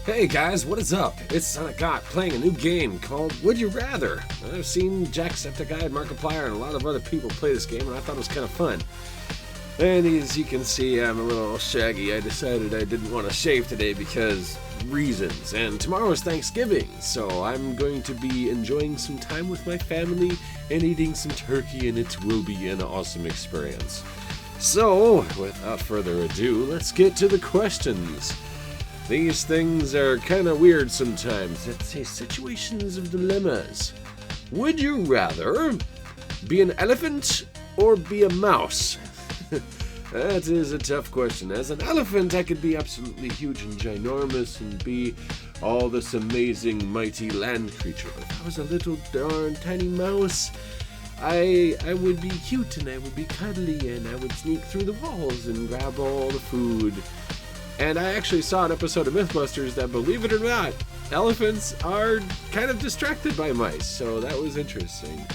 Hey guys, what is up? It's Sonicgott playing a new game called Would You Rather. I've seen Jacksepticeye, Markiplier, and a lot of other people play this game, and I thought it was kind of fun. And as you can see, I'm a little shaggy. I decided I didn't want to shave today because reasons. And tomorrow is Thanksgiving, so I'm going to be enjoying some time with my family and eating some turkey, and it will be an awesome experience. So, without further ado, let's get to the questions. These things are kind of weird sometimes. Let's say situations of dilemmas. Would you rather be an elephant or be a mouse? That is a tough question. As an elephant, I could be absolutely huge and ginormous and be all this amazing, mighty land creature. But if I was a little darn tiny mouse, I would be cute and I would be cuddly and I would sneak through the walls and grab all the food. And I actually saw an episode of Mythbusters that, believe it or not, elephants are kind of distracted by mice, so that was interesting.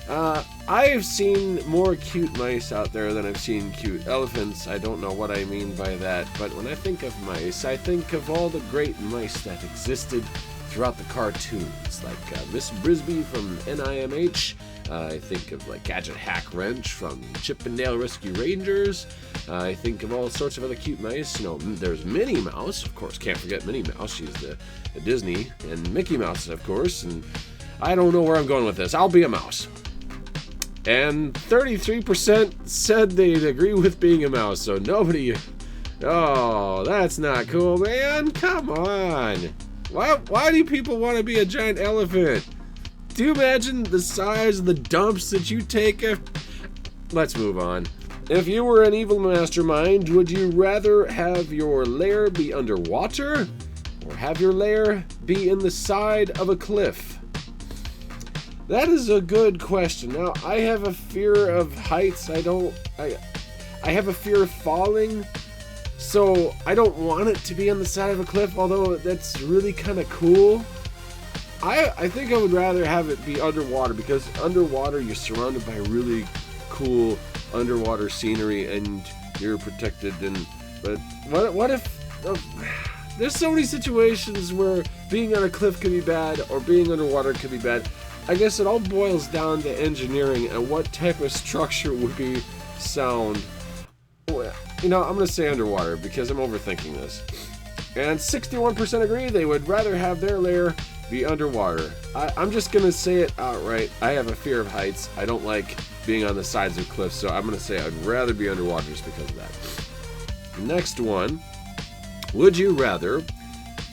I've seen more cute mice out there than I've seen cute elephants. I don't know what I mean by that, but when I think of mice, I think of all the great mice that existed throughout the cartoons, like Miss Brisby from NIMH. I think of like Gadget Hack Wrench from Chip and Dale Rescue Rangers. I think of all sorts of other cute mice. You know, there's Minnie Mouse, of course. Can't forget Minnie Mouse. She's the Disney, and Mickey Mouse, of course. And I don't know where I'm going with this. I'll be a mouse. And 33% said they'd agree with being a mouse. So nobody. Oh, that's not cool, man. Come on. Why do people want to be a giant elephant? Do you imagine the size of the dumps that you take? Let's move on. If you were an evil mastermind, would you rather have your lair be underwater or have your lair be in the side of a cliff? That is a good question. Now, I have a fear of heights. I have a fear of falling, so I don't want it to be on the side of a cliff, although that's really kind of cool. I think I would rather have it be underwater, because underwater you're surrounded by really cool underwater scenery and you're protected. But what if there's so many situations where being on a cliff could be bad or being underwater could be bad. I guess it all boils down to engineering and what type of structure would be sound. You know, I'm going to say underwater because I'm overthinking this. And 61% agree they would rather have their lair be underwater. I'm just going to say it outright. I have a fear of heights. I don't like being on the sides of cliffs, so I'm going to say I'd rather be underwater just because of that. Next one. Would you rather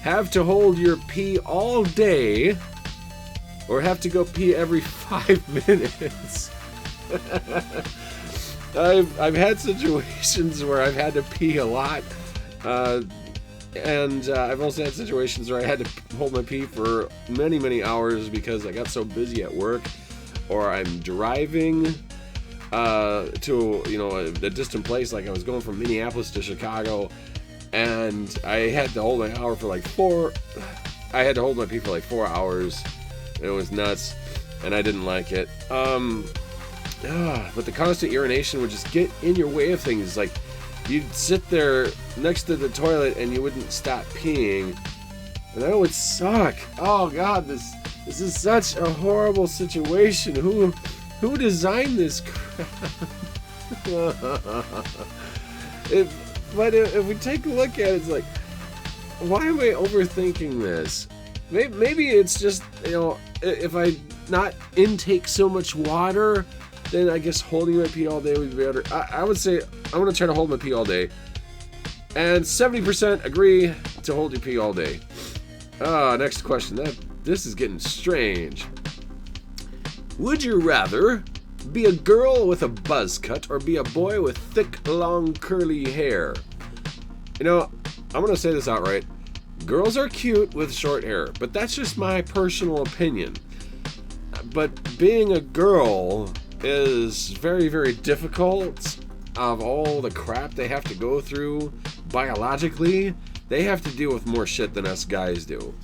have to hold your pee all day or have to go pee every 5 minutes? I've had situations where I've had to pee a lot. And I've also had situations where I had to hold my pee for many, many hours because I got so busy at work, or I'm driving to, a distant place. Like I was going from Minneapolis to Chicago, and I had to hold my pee for like 4 hours. It was nuts, and I didn't like it. But the constant urination would just get in your way of things. Like, you'd sit there next to the toilet and you wouldn't stop peeing, and that would suck. Oh God, this is such a horrible situation. Who designed this crap? But if we take a look at it, it's like, why am I overthinking this? Maybe it's just, if I not intake so much water, then I guess holding my pee all day would be better. I would say I'm going to try to hold my pee all day. And 70% agree to hold your pee all day. Next question. This is getting strange. Would you rather be a girl with a buzz cut or be a boy with thick, long, curly hair? I'm going to say this outright. Girls are cute with short hair, but that's just my personal opinion. But being a girl is very, very difficult. Of all the crap they have to go through biologically, they have to deal with more shit than us guys do.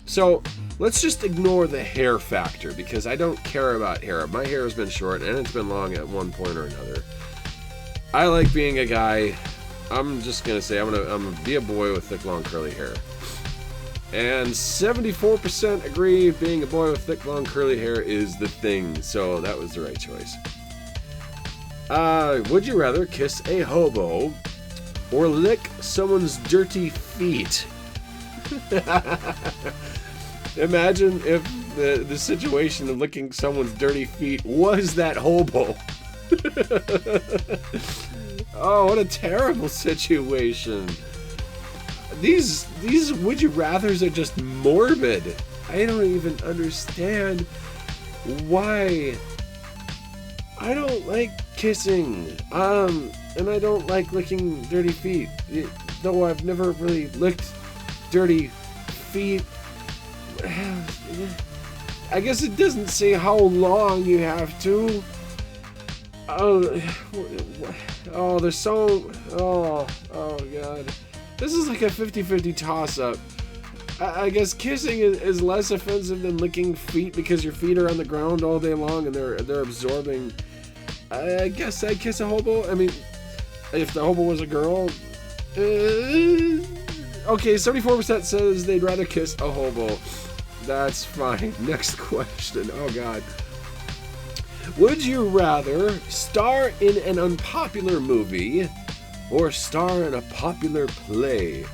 So let's just ignore the hair factor, because I don't care about hair. My hair has been short and it's been long at one point or another. I like being a guy I'm just gonna say I'm gonna be a boy with thick, long, curly hair. And 74% agree being a boy with thick, long, curly hair is the thing. So that was the right choice. Would you rather kiss a hobo or lick someone's dirty feet? Imagine if the situation of licking someone's dirty feet was that hobo. Oh, what a terrible situation. These would you rathers are just morbid. I don't even understand why. I don't like kissing. And I don't like licking dirty feet. Though I've never really licked dirty feet. I guess it doesn't say how long you have to. There's so... Oh God. This is like a 50-50 toss-up. I guess kissing is less offensive than licking feet because your feet are on the ground all day long and they're absorbing. I guess I'd kiss a hobo. I mean, if the hobo was a girl... Okay, 74% says they'd rather kiss a hobo. That's fine. Next question. Oh, God. Would you rather star in an unpopular movie or star in a popular play?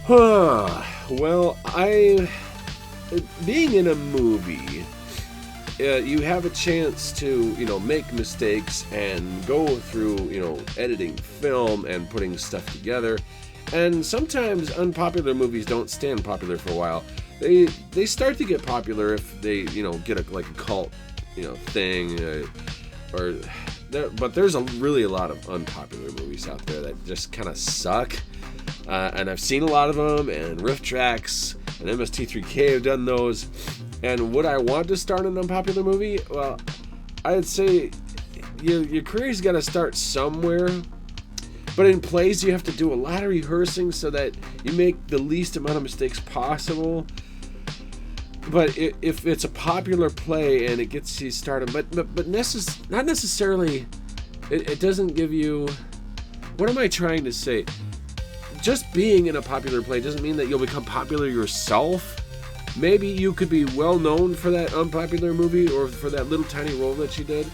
Well, being in a movie, you have a chance to, make mistakes and go through, editing film and putting stuff together. And sometimes unpopular movies don't stand popular for a while. They start to get popular if they, get a cult, thing, but there's really a lot of unpopular movies out there that just kind of suck. And I've seen a lot of them, and Riff Tracks and MST3K have done those. And would I want to start an unpopular movie? Well, I'd say your career's got to start somewhere. But in plays, you have to do a lot of rehearsing so that you make the least amount of mistakes possible. But if it's a popular play and it gets you started, but not necessarily, it doesn't give you. What am I trying to say? Just being in a popular play doesn't mean that you'll become popular yourself. Maybe you could be well known for that unpopular movie or for that little tiny role that you did.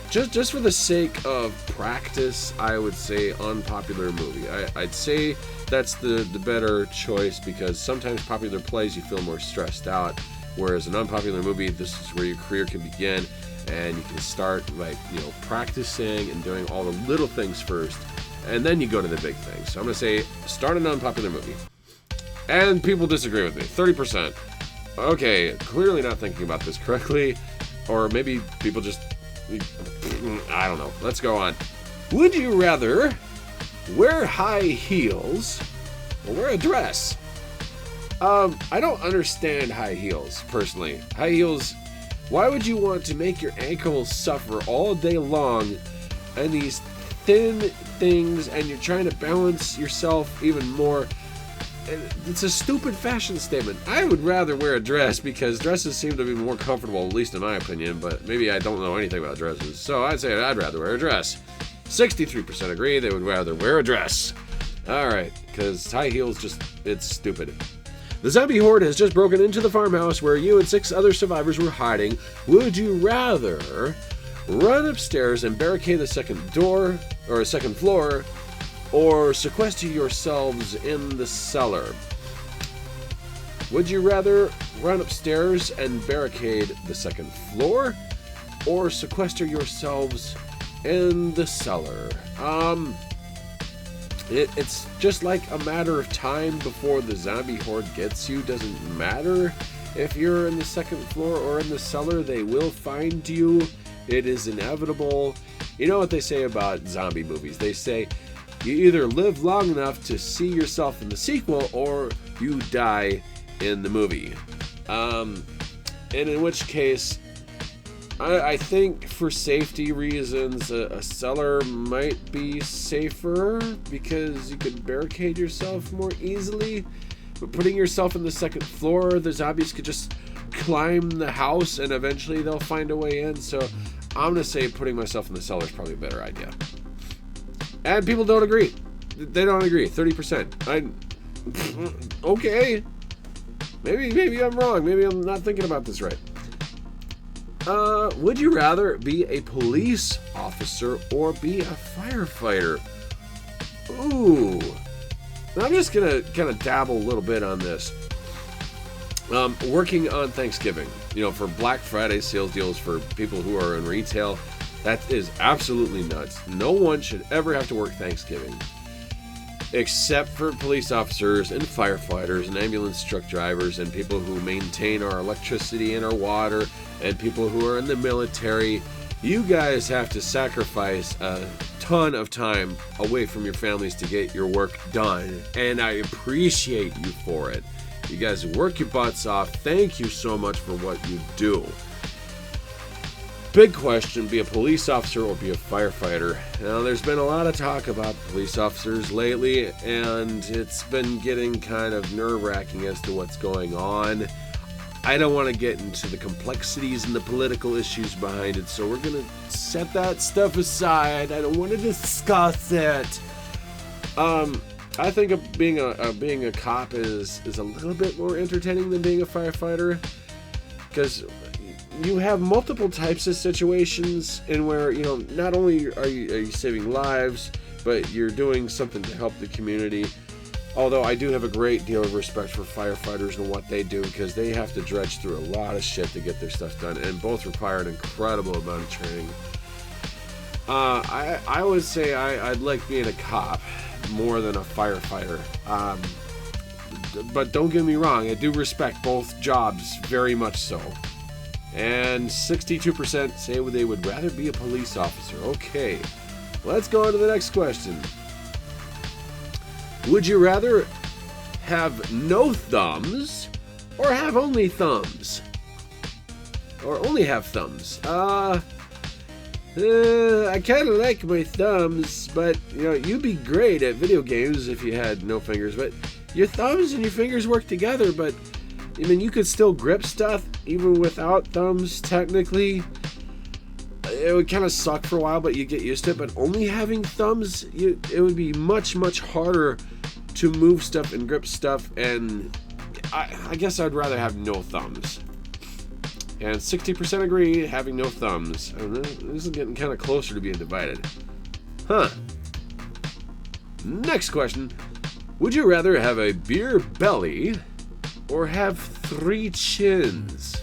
Just for the sake of practice, I would say unpopular movie. I'd say that's the better choice because sometimes popular plays you feel more stressed out, whereas an unpopular movie, this is where your career can begin, and you can start practicing and doing all the little things first, and then you go to the big things. So I'm gonna say start an unpopular movie, and people disagree with me. 30%. Okay, clearly not thinking about this correctly, or maybe people just. I don't know. Let's go on. Would you rather wear high heels or wear a dress? I don't understand high heels, personally. High heels, why would you want to make your ankles suffer all day long and these thin things and you're trying to balance yourself even more? It's a stupid fashion statement. I would rather wear a dress because dresses seem to be more comfortable, at least in my opinion, but maybe I don't know anything about dresses, so I'd say I'd rather wear a dress. 63% agree they would rather wear a dress. Alright, because high heels it's stupid. The zombie horde has just broken into the farmhouse where you and 6 other survivors were hiding. Would you rather run upstairs and barricade the second floor, or sequester yourselves in the cellar? Would you rather run upstairs and barricade the second floor, or sequester yourselves in the cellar? It's just like a matter of time before the zombie horde gets you. Doesn't matter if you're in the second floor or in the cellar, they will find you. It is inevitable. You know what they say about zombie movies? They say, you either live long enough to see yourself in the sequel or you die in the movie. And in which case, I think for safety reasons, a cellar might be safer because you could barricade yourself more easily. But putting yourself in the second floor, the zombies could just climb the house and eventually they'll find a way in. So I'm going to say putting myself in the cellar is probably a better idea. And people don't agree. They don't agree. 30%. Okay. Maybe I'm wrong. Maybe I'm not thinking about this right. Would you rather be a police officer or be a firefighter? Ooh. I'm just gonna kind of dabble a little bit on this. Working on Thanksgiving, for Black Friday sales deals for people who are in retail, that is absolutely nuts. No one should ever have to work Thanksgiving, except for police officers and firefighters and ambulance truck drivers and people who maintain our electricity and our water and people who are in the military. You guys have to sacrifice a ton of time away from your families to get your work done, and I appreciate you for it. You guys work your butts off. Thank you so much for what you do. Big question, be a police officer or be a firefighter. Now, there's been a lot of talk about police officers lately, and it's been getting kind of nerve-wracking as to what's going on. I don't want to get into the complexities and the political issues behind it, so we're going to set that stuff aside. I don't want to discuss it. I think being a cop is a little bit more entertaining than being a firefighter, because you have multiple types of situations in where, not only are you saving lives, but you're doing something to help the community. Although I do have a great deal of respect for firefighters and what they do, because they have to dredge through a lot of shit to get their stuff done, and both require an incredible amount of training. I would say I'd like being a cop more than a firefighter. But don't get me wrong, I do respect both jobs very much so. And 62% say they would rather be a police officer. Okay, let's go on to the next question. Would you rather have no thumbs or have only thumbs? Or only have thumbs? I kind of like my thumbs, but you'd be great at video games if you had no fingers. But your thumbs and your fingers work together. But you could still grip stuff even without thumbs. Technically, it would kind of suck for a while, but you get used to it. But only having thumbs, it would be much harder to move stuff and grip stuff. And I guess I'd rather have no thumbs. And 60% agree having no thumbs. I don't know, this is getting kind of closer to being divided. Huh. Next question. Would you rather have a beer belly or have 3 chins?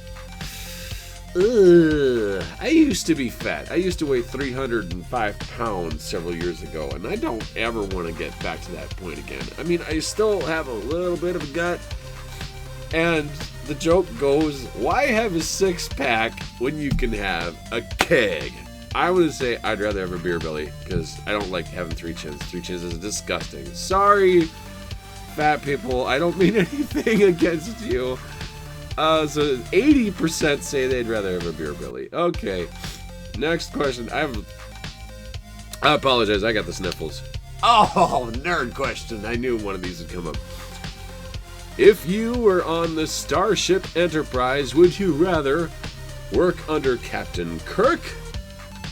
Ugh. I used to be fat. I used to weigh 305 pounds several years ago, and I don't ever want to get back to that point again. I still have a little bit of a gut, and the joke goes, why have a 6-pack when you can have a keg? I would say I'd rather have a beer belly, because I don't like having 3 chins. 3 chins is disgusting. Sorry, fat people. I don't mean anything against you. So 80% say they'd rather have a beer belly. Okay, next question. I apologize, I got the sniffles. Oh, nerd question. I knew one of these would come up. If you were on the Starship Enterprise, would you rather work under Captain Kirk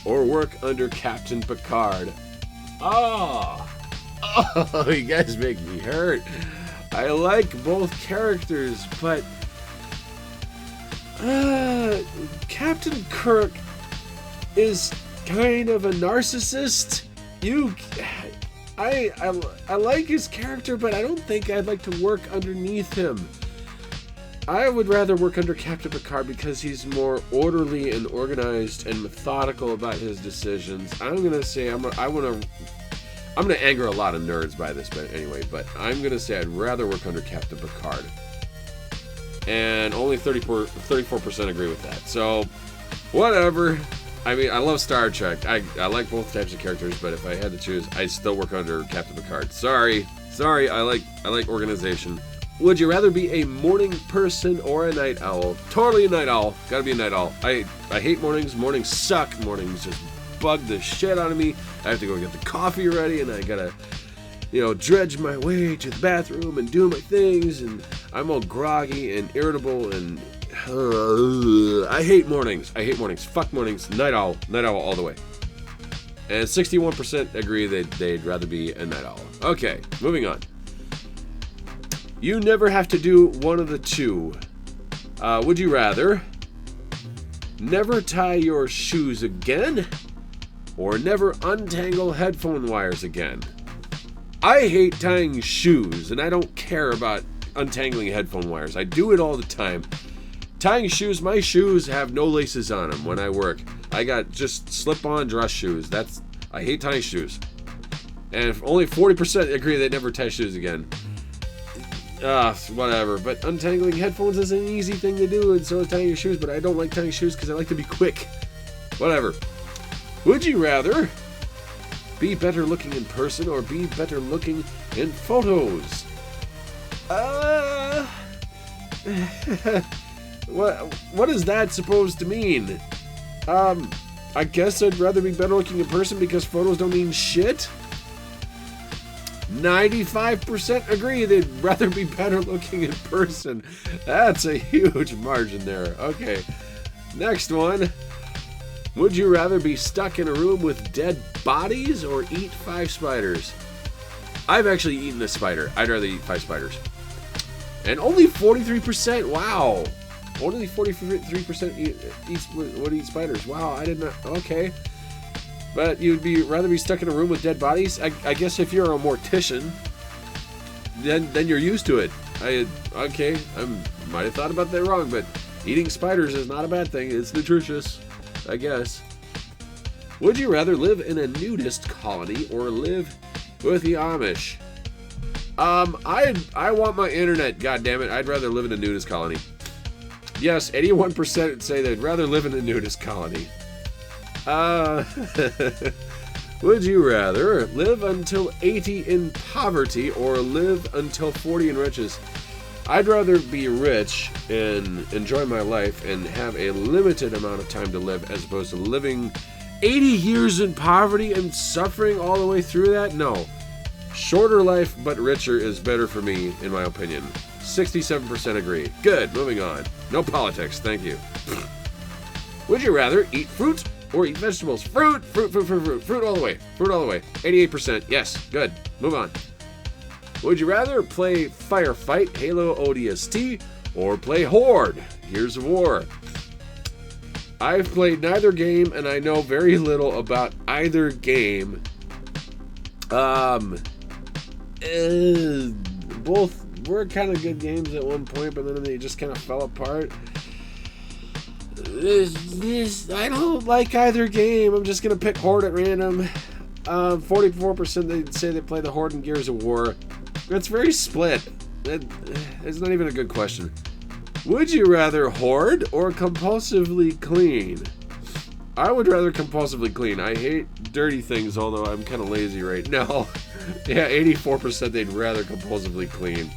or work under Captain Picard? Oh, you guys make me hurt. I like both characters, but Captain Kirk is kind of a narcissist. I like his character, but I don't think I'd like to work underneath him. I would rather work under Captain Picard because he's more orderly and organized and methodical about his decisions. I'm gonna say I'm gonna anger a lot of nerds by this, but anyway. But I'm gonna say I'd rather work under Captain Picard, and only 34% agree with that. So, whatever. I love Star Trek. I like both types of characters, but if I had to choose, I'd still work under Captain Picard. Sorry. I like organization. Would you rather be a morning person or a night owl? Totally a night owl. Gotta be a night owl. I hate mornings. Mornings suck. Mornings just bug the shit out of me. I have to go get the coffee ready, and I gotta, dredge my way to the bathroom and do my things, and I'm all groggy and irritable, and I hate mornings. Fuck mornings. Night owl all the way. And 61% agree that they'd rather be a night owl. Okay, moving on. You never have to do one of the two. Would you rather never tie your shoes again or never untangle headphone wires again? I hate tying shoes, and I don't care about untangling headphone wires. I do it all the time. Tying shoes, my shoes have no laces on them when I work. I got just slip-on dress shoes. I hate tying shoes. And if only 40% agree they never tie shoes again. Whatever. But untangling headphones is an easy thing to do, and so is tying your shoes, but I don't like tying shoes because I like to be quick. Whatever. Would you rather be better looking in person or be better looking in photos? What is that supposed to mean? I guess I'd rather be better looking in person because photos don't mean shit. 95% agree they'd rather be better looking in person. That's a huge margin there. Okay, next one. Would you rather be stuck in a room with dead bodies or eat 5 spiders? I've actually eaten a spider. I'd rather eat 5 spiders. And only 43%. Wow. Only 43% would eat spiders. Wow, I did not. Okay. But you'd rather be stuck in a room with dead bodies? I guess if you're a mortician, then you're used to it. I might have thought about that wrong, but eating spiders is not a bad thing. It's nutritious, I guess. Would you rather live in a nudist colony or live with the Amish? I want my internet, goddammit. I'd rather live in a nudist colony. Yes, 81% say they'd rather live in a nudist colony. Would you rather live until 80 in poverty or live until 40 in riches? I'd rather be rich and enjoy my life and have a limited amount of time to live as opposed to living 80 years in poverty and suffering all the way through that. No. Shorter life but richer is better for me, in my opinion. 67% agree. Good, moving on. No politics, thank you. Would you rather eat fruit or eat vegetables? Fruit all the way. Fruit all the way. 88%, yes, good. Move on. Would you rather play Firefight, Halo ODST, or play Horde, Gears of War? I've played neither game, and I know very little about either game. Both were kind of good games at one point, but then they just kind of fell apart. I don't like either game. I'm just gonna pick Horde at random. 44% they say they play the Horde and Gears of War. That's very split. It's not even a good question. Would you rather hoard or compulsively clean? I would rather compulsively clean. I hate dirty things, although I'm kind of lazy right now. Yeah, 84% they'd rather compulsively clean.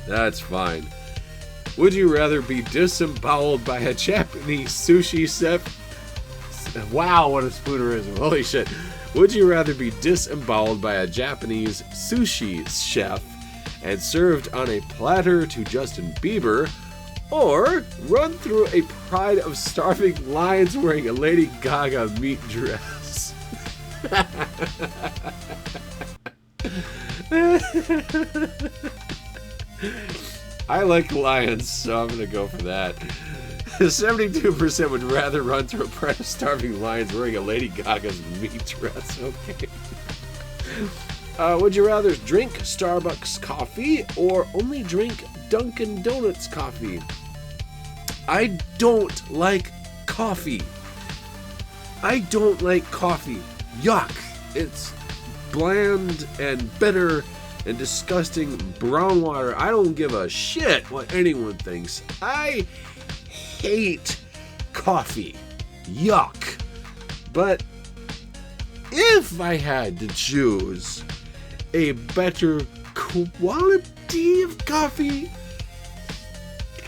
That's fine. Would you rather be disemboweled by a Japanese sushi chef? Wow, what a spoonerism. Holy shit. Would you rather be disemboweled by a Japanese sushi chef and served on a platter to Justin Bieber, or run through a pride of starving lions wearing a Lady Gaga meat dress? I like lions, so I'm gonna go for that. 72% would rather run through a pride of starving lions wearing a Lady Gaga's meat dress. Okay. Would you rather drink Starbucks coffee or only drink Dunkin' Donuts coffee? I don't like coffee. I don't like coffee. Yuck. It's bland and bitter and disgusting brown water. I don't give a shit what anyone thinks. I hate coffee. Yuck. But if I had to choose a better quality of coffee,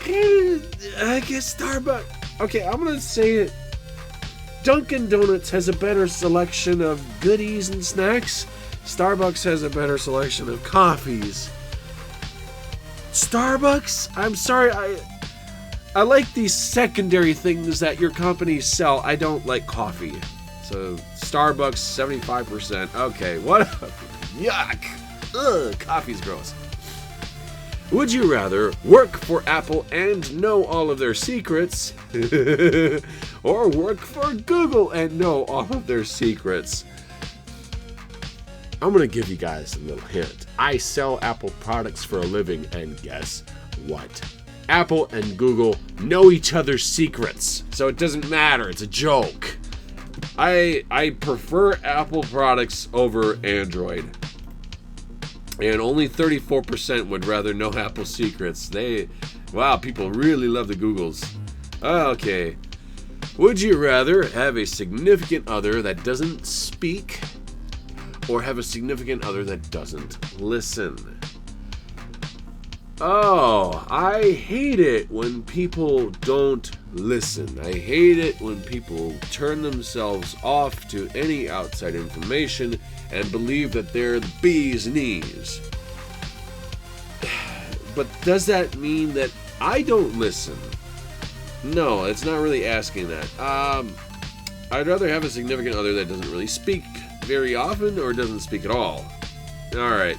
I guess Starbucks. Okay, I'm gonna say it. Dunkin' Donuts has a better selection of goodies and snacks. Starbucks has a better selection of coffees. Starbucks? I'm sorry, I like these secondary things that your companies sell. I don't like coffee. So Starbucks, 75%. Okay, what? Yuck. Ugh, coffee's gross. Would you rather work for Apple and know all of their secrets, or work for Google and know all of their secrets? I'm going to give you guys a little hint. I sell Apple products for a living, and guess what? Apple and Google know each other's secrets, so it doesn't matter. It's a joke. I prefer Apple products over Android. And only 34% would rather know Apple secrets. Wow, people really love the Googles. Okay. Would you rather have a significant other that doesn't speak, or have a significant other that doesn't listen? Oh, I hate it when people don't listen. I hate it when people turn themselves off to any outside information and believe that they're the bee's knees. But does that mean that I don't listen? No, it's not really asking that. I'd rather have a significant other that doesn't really speak very often or doesn't speak at all. Alright.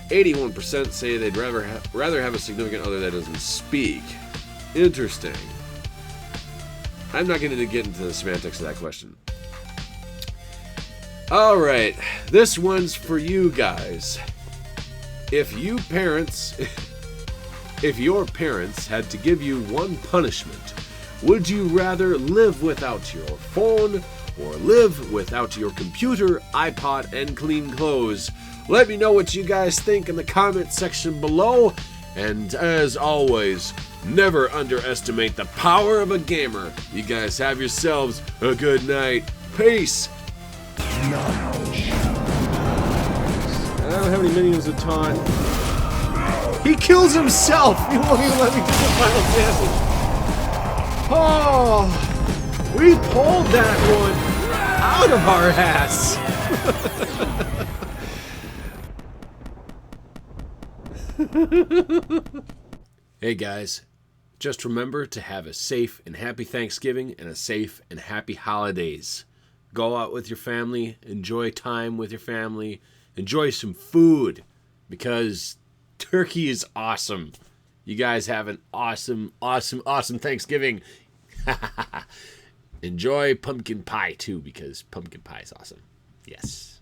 81% say they'd rather have a significant other that doesn't speak. Interesting. I'm not going to get into the semantics of that question. Alright, this one's for you guys. If your parents had to give you one punishment, would you rather live without your phone or live without your computer, iPod, and clean clothes? Let me know what you guys think in the comment section below. And as always, never underestimate the power of a gamer. You guys have yourselves a good night. Peace. I don't have any minions to taunt. He kills himself! He won't even let me do the final damage. Oh, we pulled that one out of our ass. Hey guys, just remember to have a safe and happy Thanksgiving and a safe and happy holidays. Go out with your family, enjoy time with your family, enjoy some food, because turkey is awesome. You guys have an awesome, awesome, awesome Thanksgiving. Enjoy pumpkin pie too, because pumpkin pie is awesome. Yes.